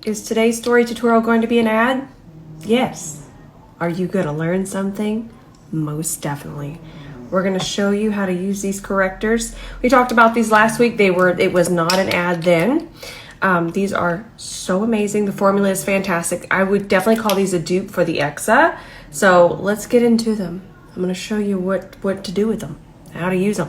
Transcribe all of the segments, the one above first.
Is today's story tutorial going to be an ad? Yes. Are you going to learn something? Most definitely. We're going to show you how to use these correctors. We talked about these last week. It was not an ad then. These are so amazing. The formula is fantastic. I would definitely call these a dupe for the EXA. So let's get into them. I'm going to show you what to do with them, how to use them,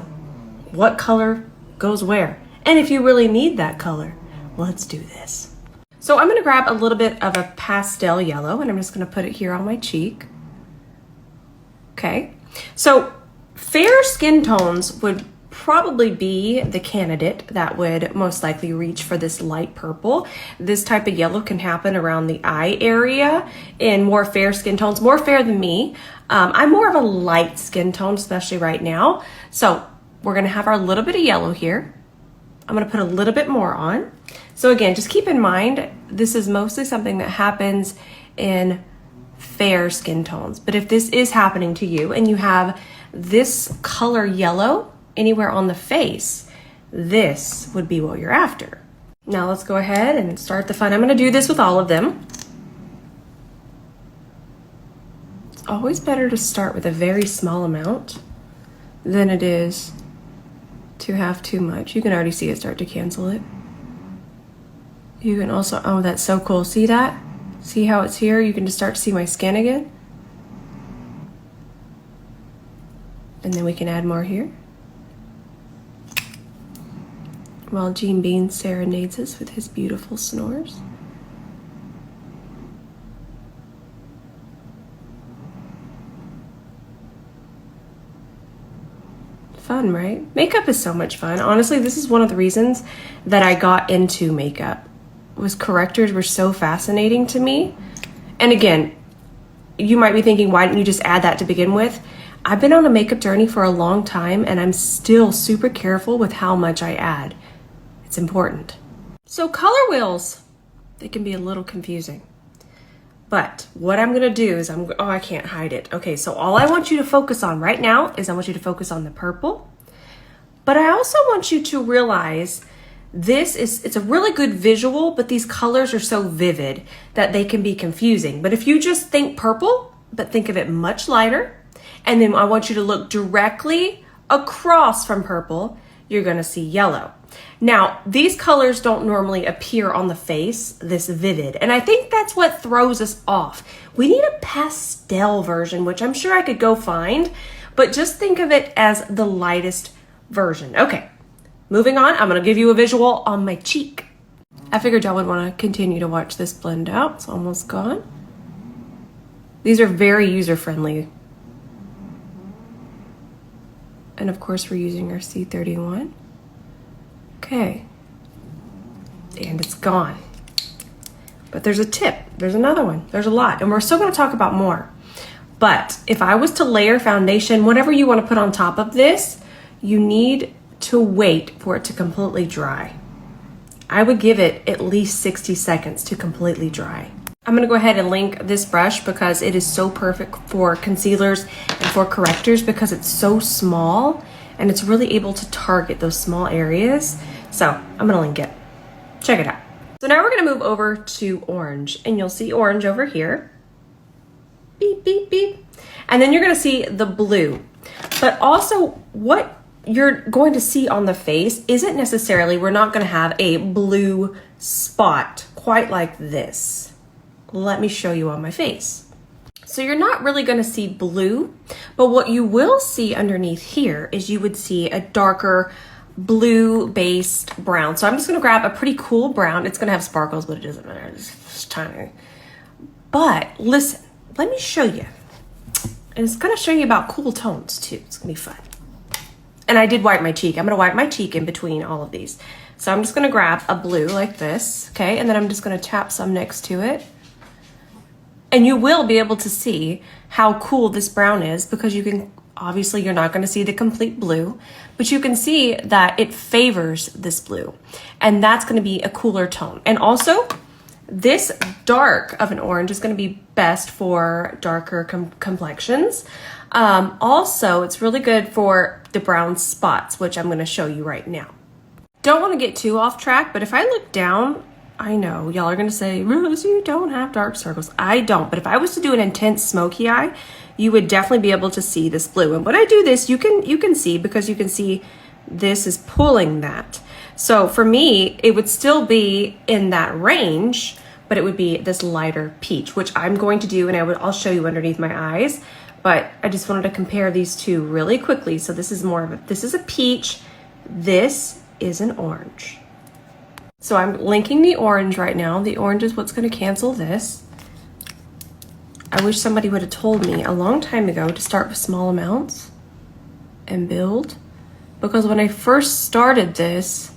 what color goes where, and if you really need that color. Let's do this. So I'm going to grab a little bit of a pastel yellow and I'm just going to put it here on my cheek. Okay, so fair skin tones would probably be the candidate that would most likely reach for this light purple. This type of yellow can happen around the eye area in more fair skin tones, more fair than me. I'm more of a light skin tone, especially right now. So we're going to have our little bit of yellow here. I'm going to put a little bit more on. So again, just keep in mind, this is mostly something that happens in fair skin tones. But if this is happening to you and you have this color yellow anywhere on the face, this would be what you're after. Now let's go ahead and start the fun. I'm going to do this with all of them. It's always better to start with a very small amount than it is to have too much. You can already see it start to cancel it. You can also, oh, that's so cool. See that? See how it's here? You can just start to see my skin again. And then we can add more here. While Gene Bean serenades us with his beautiful snores. Fun, right? Makeup is so much fun. Honestly, this is one of the reasons that I got into makeup. Was correctors were so fascinating to me. And again, you might be thinking, why didn't you just add that to begin with? I've been on a makeup journey for a long time and I'm still super careful with how much I add. It's important. So color wheels, they can be a little confusing. But what I'm gonna do is I can't hide it. Okay, so all I want you to focus on right now is I want you to focus on the purple. But I also want you to realize it's a really good visual, but these colors are so vivid that they can be confusing. But if you just think purple, but think of it much lighter, and then I want you to look directly across from purple, you're gonna see yellow. Now, these colors don't normally appear on the face this vivid, and I think that's what throws us off. We need a pastel version, which I'm sure I could go find, but just think of it as the lightest version. Okay. Moving on, I'm going to give you a visual on my cheek. I figured y'all would want to continue to watch this blend out. It's almost gone. These are very user-friendly. And of course, we're using our C31. Okay. And it's gone. But there's a tip. There's another one. There's a lot. And we're still going to talk about more. But if I was to layer foundation, whatever you want to put on top of this, you need to wait for it to completely dry. I would give it at least 60 seconds to completely dry. I'm gonna go ahead and link this brush because it is so perfect for concealers and for correctors because it's so small and it's really able to target those small areas. So I'm gonna link it. Check it out. So now we're gonna move over to orange and you'll see orange over here. Beep, beep, beep. And then you're gonna see the blue. But also what you're going to see on the face isn't necessarily, we're not going to have a blue spot quite like this. Let me show you on my face. So you're not really going to see blue, but what you will see underneath here is you would see a darker blue based brown. So I'm just going to grab a pretty cool brown. It's going to have sparkles, but it doesn't matter. It's tiny. But listen, let me show you. And it's going to show you about cool tones too. It's going to be fun. And I did wipe my cheek. I'm gonna wipe my cheek in between all of these. So I'm just gonna grab a blue like this, okay? And then I'm just gonna tap some next to it. And you will be able to see how cool this brown is because you can, obviously you're not gonna see the complete blue, but you can see that it favors this blue. And that's gonna be a cooler tone. And also, this dark of an orange is going to be best for darker complexions. Also, it's really good for the brown spots, which I'm going to show you right now. Don't want to get too off track, but if I look down, I know y'all are gonna say, Rose, you don't have dark circles. I don't, but if I was to do an intense smoky eye, you would definitely be able to see this blue. And when I do this, you can see, because you can see this is pulling that. So for me, it would still be in that range, but it would be this lighter peach, which I'm going to do, and I'll show you underneath my eyes. But I just wanted to compare these two really quickly. So this is this is a peach, this is an orange. So I'm linking the orange right now. The orange is what's going to cancel this. I wish somebody would have told me a long time ago to start with small amounts and build, because when I first started this,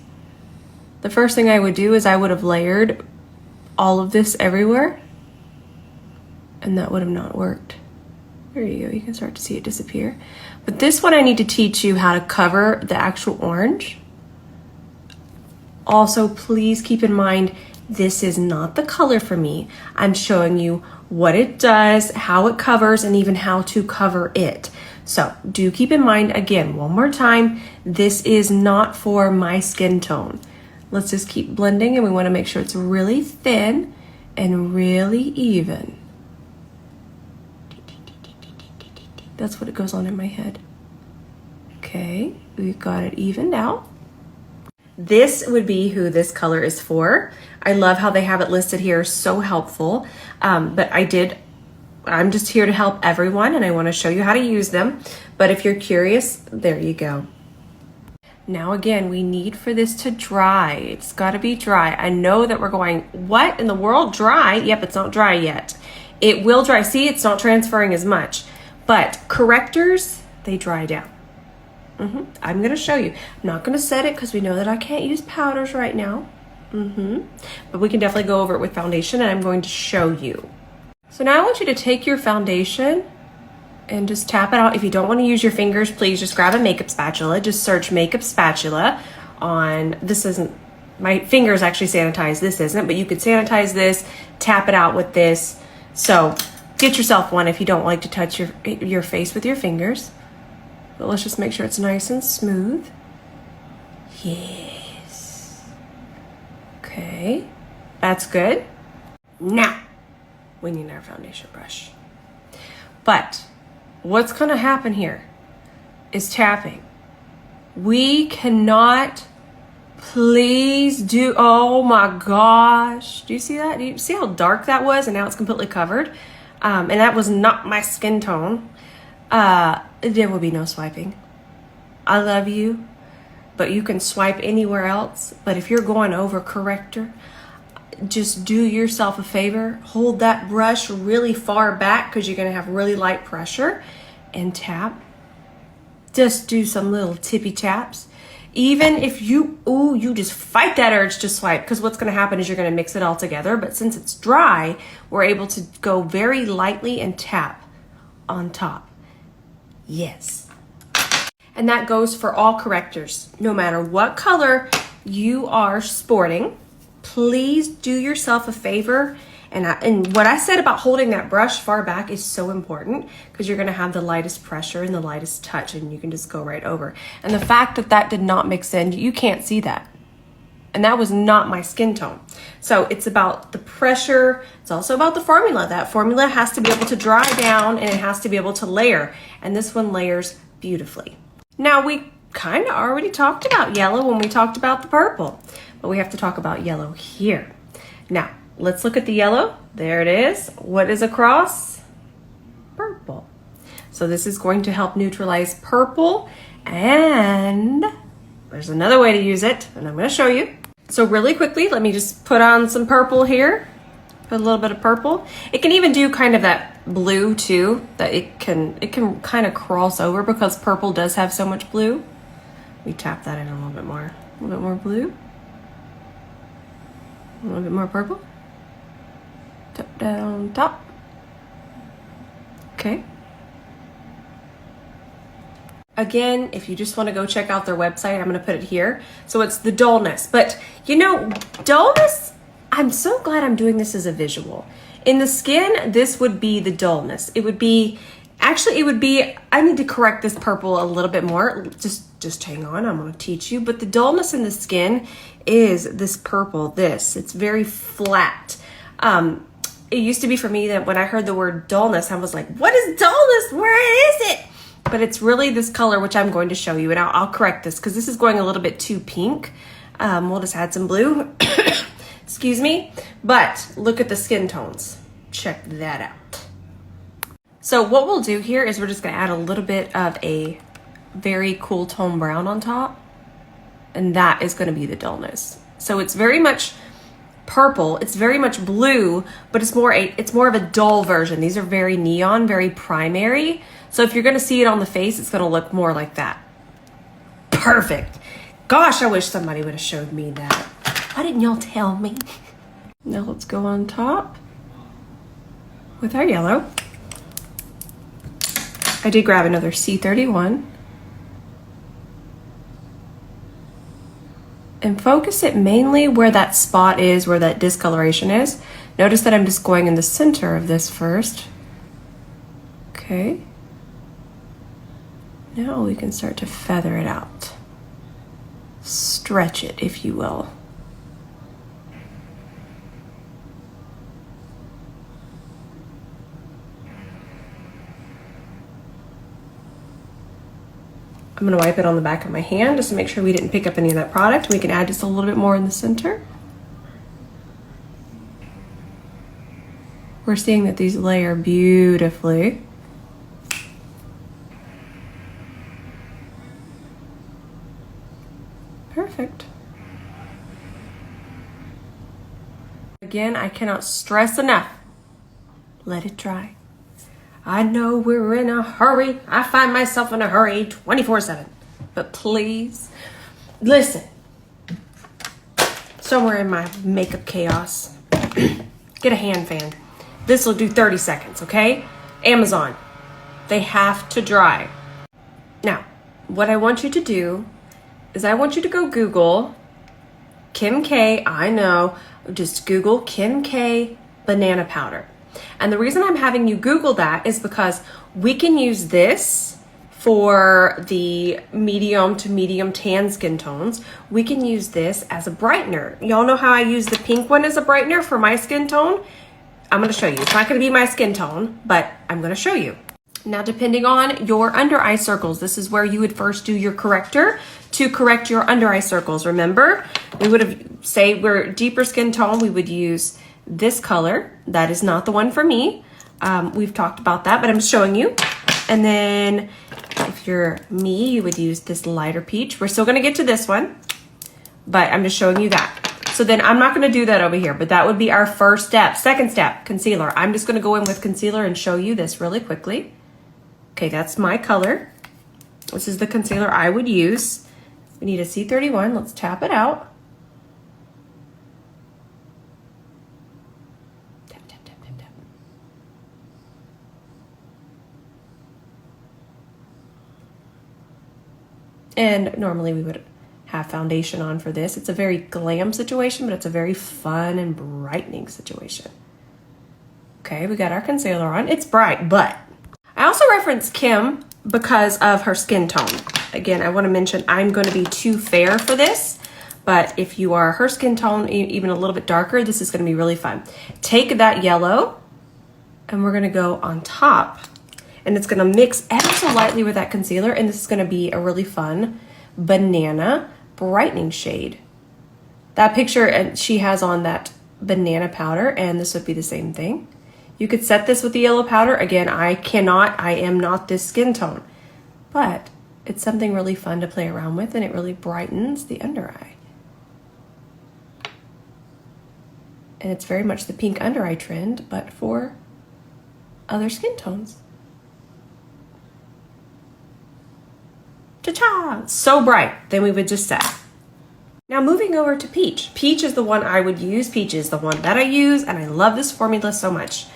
the first thing I would do is I would have layered all of this everywhere, and that would have not worked. There you go, you can start to see it disappear. But this one I need to teach you how to cover the actual orange. Also, please keep in mind, this is not the color for me. I'm showing you what it does, how it covers, and even how to cover it. So do keep in mind, again, one more time, this is not for my skin tone. Let's just keep blending, and we want to make sure it's really thin and really even. That's what it goes on in my head. Okay, we've got it evened out. This would be who this color is for. I love how they have it listed here, so helpful. But I'm just here to help everyone, and I want to show you how to use them. But if you're curious, there you go. Now again, we need for this to dry. It's got to be dry. I know that we're going, what in the world, dry? Yep, it's not dry yet. It will dry. See, it's not transferring as much. But correctors, they dry down. I'm going to show you. I'm not going to set it because we know that I can't use powders right now. But we can definitely go over it with foundation, and I'm going to show you. So now I want you to take your foundation and just tap it out. If you don't want to use your fingers, please just grab a makeup spatula. Just search makeup spatula on, this isn't, my fingers actually sanitize, this isn't, but you could sanitize this, tap it out with this. So get yourself one if you don't like to touch your face with your fingers. But let's just make sure it's nice and smooth. Yes. Okay, that's good. Now, we need our foundation brush. But what's gonna happen here is tapping. We cannot, please do, oh my gosh. Do you see that? Do you see how dark that was? And now it's completely covered. And that was not my skin tone. There will be no swiping. I love you, but you can swipe anywhere else. But if you're going over corrector, just do yourself a favor. Hold that brush really far back because you're going to have really light pressure, and tap. Just do some little tippy taps. Even if you just fight that urge to swipe, because what's going to happen is you're going to mix it all together. But since it's dry, we're able to go very lightly and tap on top. Yes. And that goes for all correctors. No matter what color you are sporting, please do yourself a favor. And what I said about holding that brush far back is so important, because you're going to have the lightest pressure and the lightest touch, and you can just go right over. And the fact that that did not mix in, you can't see that. And that was not my skin tone. So it's about the pressure. It's also about the formula. That formula has to be able to dry down, and it has to be able to layer. And this one layers beautifully. Now, we kind of already talked about yellow when we talked about the purple, but we have to talk about yellow here. Now, let's look at the yellow. There it is. What is across? Purple. So this is going to help neutralize purple, and there's another way to use it, and I'm going to show you. So really quickly, let me just put on some purple here. Put a little bit of purple. It can even do kind of that blue too, that it can kind of cross over, because purple does have so much blue. We tap that in a little bit more. A little bit more blue. A little bit more purple. Tap down top. Okay. Again, if you just want to go check out their website, I'm going to put it here. So it's the dullness. But you know, dullness, I'm so glad I'm doing this as a visual. In the skin, this would be the dullness. It would be, actually it would be, I need to correct this purple a little bit more. Just hang on, I'm going to teach you. But the dullness in the skin is this purple, it's very flat. It used to be for me that when I heard the word dullness, I was like, what is dullness? Where is it? But it's really this color, which I'm going to show you, and I'll correct this because this is going a little bit too pink. We'll just add some blue. Excuse me. But look at the skin tones. Check that out. So what we'll do here is we're just going to add a little bit of a very cool tone brown on top, and that is going to be the dullness. So it's very much purple, it's very much blue, but it's more of a dull version. These are very neon, very primary. So if you're going to see it on the face, it's going to look more like that. Perfect. Gosh, I wish somebody would have showed me that. Why didn't y'all tell me? Now let's go on top with our yellow. I did grab another C31 and focus it mainly where that spot is, where that discoloration is. Notice that I'm just going in the center of this first. Okay. Now we can start to feather it out. Stretch it, if you will. I'm gonna wipe it on the back of my hand just to make sure we didn't pick up any of that product. We can add just a little bit more in the center. We're seeing that these layer beautifully. Perfect. Again, I cannot stress enough. Let it dry. I know we're in a hurry. I find myself in a hurry 24/7. But please, listen. Somewhere in my makeup chaos, get a hand fan. This will do 30 seconds, okay? Amazon, they have to dry. Now, what I want you to do is I want you to go Google Kim K. I know, just Google Kim K banana powder. And the reason I'm having you Google that is because we can use this for the medium to medium tan skin tones. We can use this as a brightener. Y'all know how I use the pink one as a brightener for my skin tone? I'm gonna show you. It's not gonna be my skin tone, but I'm gonna show you. Now, depending on your under eye circles, this is where you would first do your corrector to correct your under eye circles. Remember, we would have, say we're deeper skin tone, we would use this color. That is not the one for me. We've talked about that, but I'm showing you. And then if you're me, you would use this lighter peach. We're still gonna get to this one, but I'm just showing you that. So then I'm not gonna do that over here, but that would be our first step. Second step, concealer. I'm just gonna go in with concealer and show you this really quickly. Okay, that's my color. This is the concealer I would use. We need a C31, let's tap it out. Tap, tap, tap, tap, tap. And normally we would have foundation on for this. It's a very glam situation, but it's a very fun and brightening situation. Okay, we got our concealer on. It's bright, but I also reference Kim because of her skin tone. Again, I want to mention I'm going to be too fair for this, but if you are her skin tone, even a little bit darker, this is going to be really fun. Take that yellow and we're going to go on top, and it's going to mix ever so lightly with that concealer, and this is going to be a really fun banana brightening shade. That picture she has on that banana powder, and this would be the same thing. You could set this with the yellow powder. Again, I am not this skin tone, but it's something really fun to play around with, and it really brightens the under eye. And it's very much the pink under eye trend, but for other skin tones. Cha-cha! So bright. Then we would just set. Now moving over to peach. Peach is the one I would use. Peach is the one that I use, and I love this formula so much.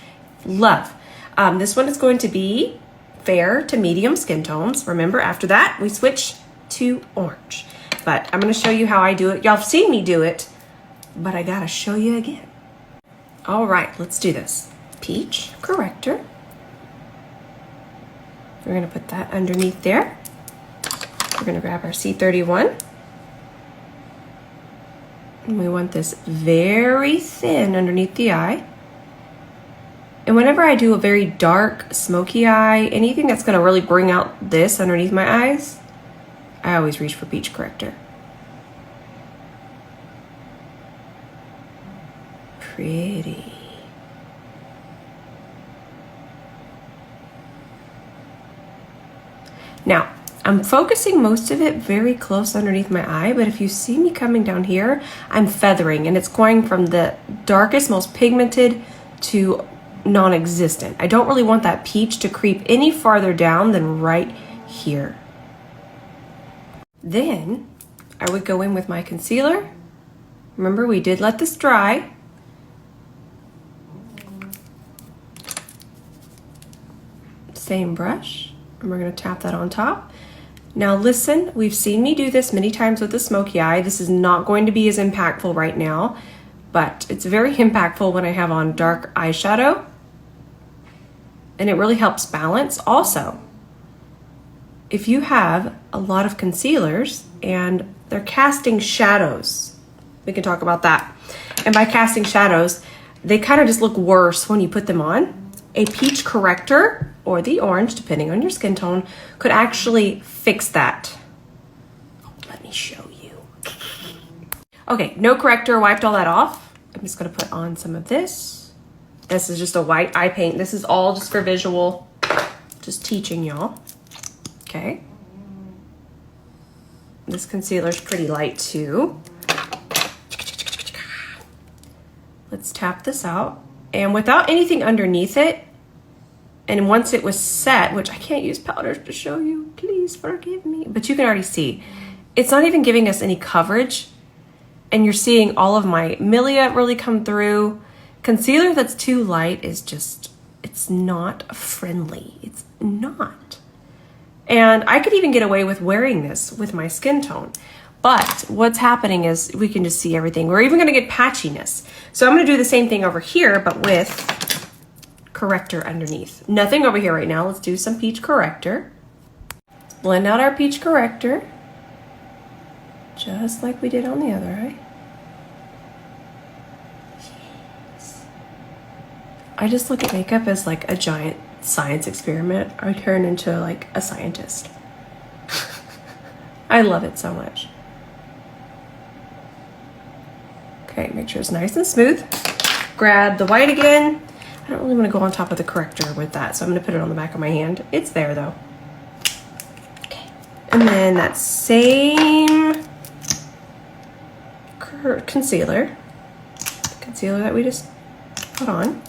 Love. This one is going to be fair to medium skin tones. Remember, after that, we switch to orange. But I'm going to show you how I do it. Y'all have seen me do it, but I got to show you again. All right, let's do this. Peach corrector. We're going to put that underneath there. We're going to grab our C31. And we want this very thin underneath the eye. And whenever I do a very dark, smoky eye, anything that's gonna really bring out this underneath my eyes, I always reach for peach corrector. Pretty. Now, I'm focusing most of it very close underneath my eye, but if you see me coming down here, I'm feathering, and it's going from the darkest, most pigmented to non-existent. I don't really want that peach to creep any farther down than right here. Then I would go in with my concealer. Remember, we did let this dry. Same brush, and we're gonna tap that on top. Now listen, we've seen me do this many times with the smoky eye. This is not going to be as impactful right now, but it's very impactful when I have on dark eyeshadow, and it really helps balance. Also, if you have a lot of concealers and they're casting shadows, we can talk about that. And by casting shadows, they kind of just look worse when you put them on. A peach corrector, or the orange, depending on your skin tone, could actually fix that. Oh, let me show you. Okay, no corrector, wiped all that off. I'm just gonna put on some of this. This is just a white eye paint. This is all just for visual, just teaching y'all. Okay. This concealer's pretty light too. Let's tap this out. And without anything underneath it, and once it was set, which I can't use powders to show you, please forgive me, but you can already see, it's not even giving us any coverage, and you're seeing all of my milia really come through. Concealer that's too light is just, it's not friendly. It's not. And I could even get away with wearing this with my skin tone. But what's happening is we can just see everything. We're even gonna get patchiness. So I'm gonna do the same thing over here, but with corrector underneath. Nothing over here right now. Let's do some peach corrector. Let's blend out our peach corrector, just like we did on the other eye. Yes. I just look at makeup as like a giant science experiment. I turn into like a scientist. I love it so much. Okay, make sure it's nice and smooth. Grab the white again. I don't really want to go on top of the corrector with that, so I'm going to put it on the back of my hand. It's there though. Okay. And then that same concealer that we just put on.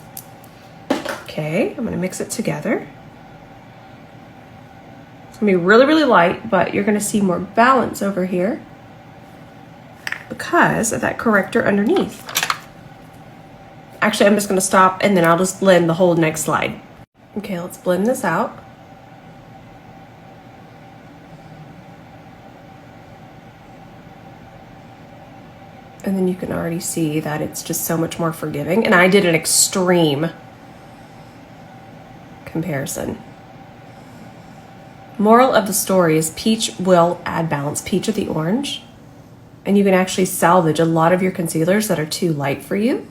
Okay, I'm going to mix it together. It's going to be really, really light, but you're going to see more balance over here because of that corrector underneath. Actually, I'm just gonna stop and then I'll just blend the whole next slide. Okay, let's blend this out. And then you can already see that it's just so much more forgiving. And I did an extreme comparison. Moral of the story is peach will add balance, peach or the orange. And you can actually salvage a lot of your concealers that are too light for you.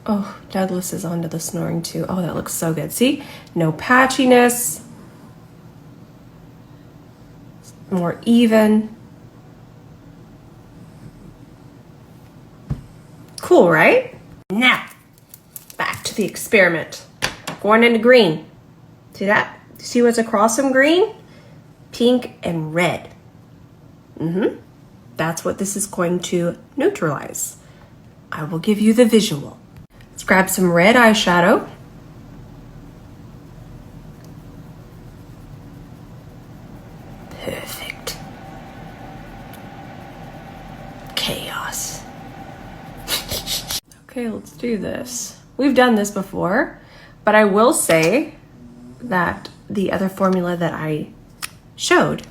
Oh, Douglas is onto the snoring too. Oh, that looks so good. See? No patchiness. More even. Cool, right? Now, back to the experiment. Going into green. See that? See what's across some green? Pink and red. That's what this is going to neutralize. I will give you the visual. Let's grab some red eyeshadow. Perfect. Chaos. Okay, let's do this. We've done this before, but I will say that the other formula that I showed,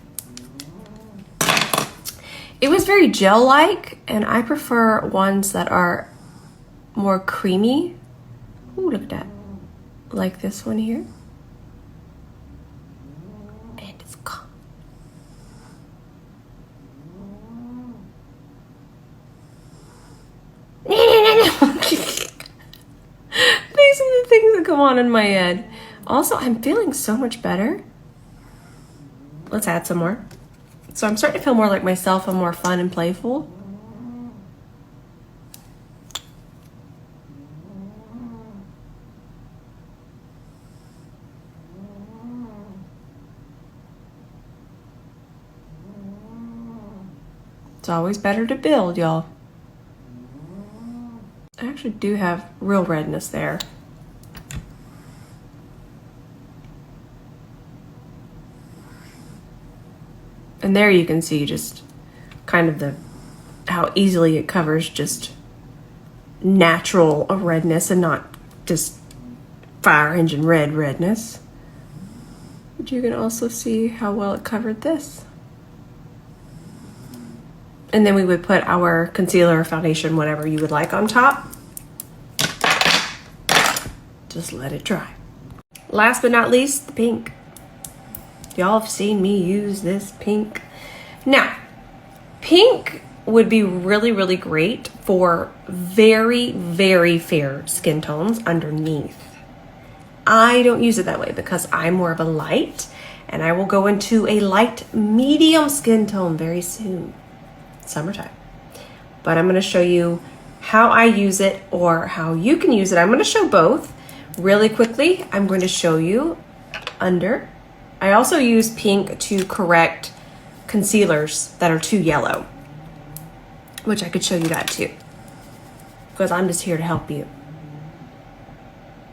it was very gel-like, and I prefer ones that are more creamy. Ooh, look at that. Like this one here. And it's gone. go on in my head. Also, I'm feeling so much better. Let's add some more. So I'm starting to feel more like myself and more fun and playful. It's always better to build, y'all. I actually do have real redness there. And there you can see just kind of how easily it covers just natural redness and not just fire engine redness. But you can also see how well it covered this. And then we would put our concealer, foundation, whatever you would like on top. Just let it dry. Last but not least, the pink. Y'all have seen me use this pink. Now, pink would be really, really great for very, very fair skin tones underneath. I don't use it that way because I'm more of a light, and I will go into a light medium skin tone very soon. Summertime. But I'm going to show you how I use it or how you can use it. I'm going to show both really quickly. I'm going to show you under. I also use pink to correct concealers that are too yellow, which I could show you that too, because I'm just here to help you.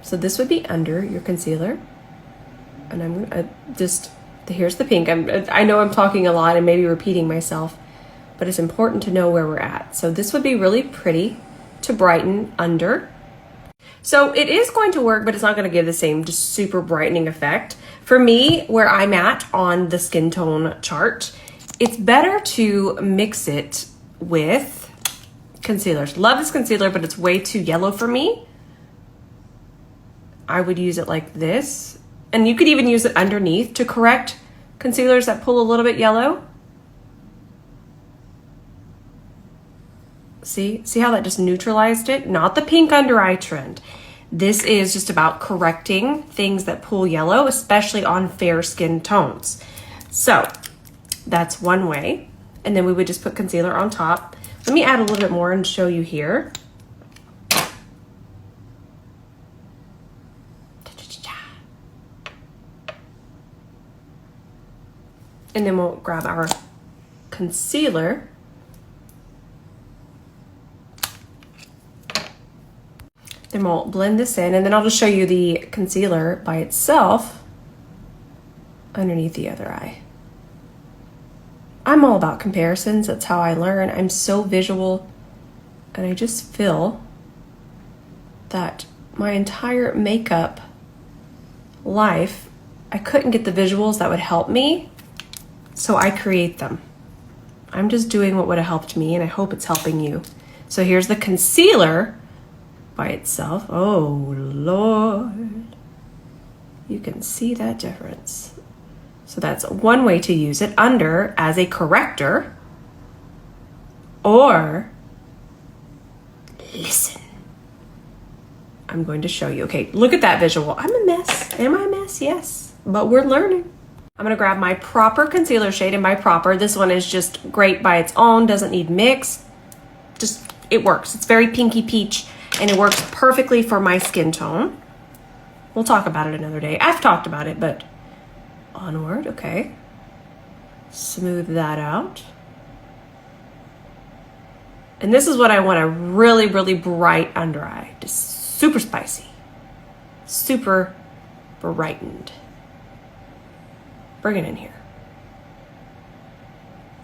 So this would be under your concealer, and I'm going to here's the pink. I know I'm talking a lot and maybe repeating myself, but it's important to know where we're at. So this would be really pretty to brighten under. So it is going to work, but it's not going to give the same just super brightening effect. For me, where I'm at on the skin tone chart, it's better to mix it with concealers. Love this concealer, but it's way too yellow for me. I would use it like this. And you could even use it underneath to correct concealers that pull a little bit yellow. See how that just neutralized it? Not the pink under eye trend. This is just about correcting things that pull yellow, especially on fair skin tones. So that's one way. And then we would just put concealer on top. Let me add a little bit more and show you here. And then we'll grab our concealer. Then we'll blend this in, and then I'll just show you the concealer by itself underneath the other eye. I'm all about comparisons. That's how I learn. I'm so visual, and I just feel that my entire makeup life, I couldn't get the visuals that would help me, so I create them. I'm just doing what would have helped me, and I hope it's helping you. So here's the concealer by itself. Oh Lord, you can see that difference. So that's one way to use it, under as a corrector, or listen. I'm going to show you. Okay, look at that visual. I'm a mess. Am I a mess? Yes, but we're learning. I'm gonna grab my proper concealer shade, and by proper, this one is just great by its own, doesn't need mix. Just, it works. It's very pinky peach, and it works perfectly for my skin tone. We'll talk about it another day. I've talked about it, but onward. Okay. Smooth that out. And this is what I want, a really, really bright under eye. Just super spicy. Super brightened. Bring it in here.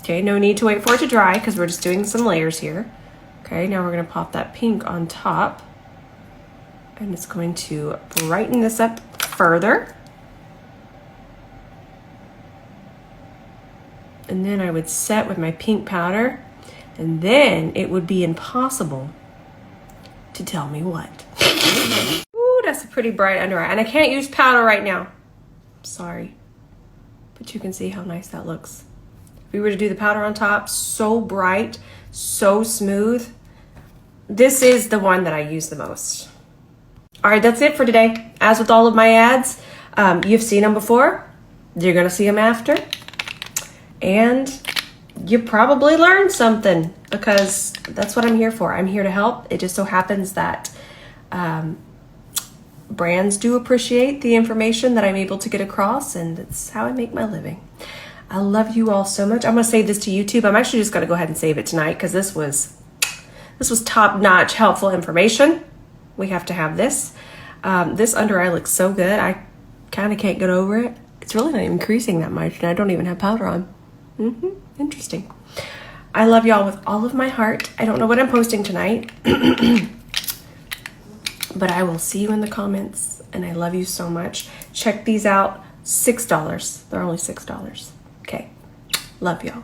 Okay, no need to wait for it to dry because we're just doing some layers here. Okay, now we're gonna pop that pink on top, and it's going to brighten this up further. And then I would set with my pink powder, and then it would be impossible to tell me what. Ooh, that's a pretty bright under eye, and I can't use powder right now. Sorry, but you can see how nice that looks. If we were to do the powder on top, so bright, so smooth. This is the one that I use the most. All right, that's it for today. As with all of my ads, you've seen them before. You're going to see them after. And you probably learned something because that's what I'm here for. I'm here to help. It just so happens that brands do appreciate the information that I'm able to get across, and that's how I make my living. I love you all so much. I'm going to save this to YouTube. I'm actually just going to go ahead and save it tonight because this was top-notch helpful information. We have to have this. This under eye looks so good. I kind of can't get over it. It's really not even creasing that much, and I don't even have powder on. Interesting. I love y'all with all of my heart. I don't know what I'm posting tonight, but I will see you in the comments, and I love you so much. Check these out. $6. They're only $6. Okay. Love y'all.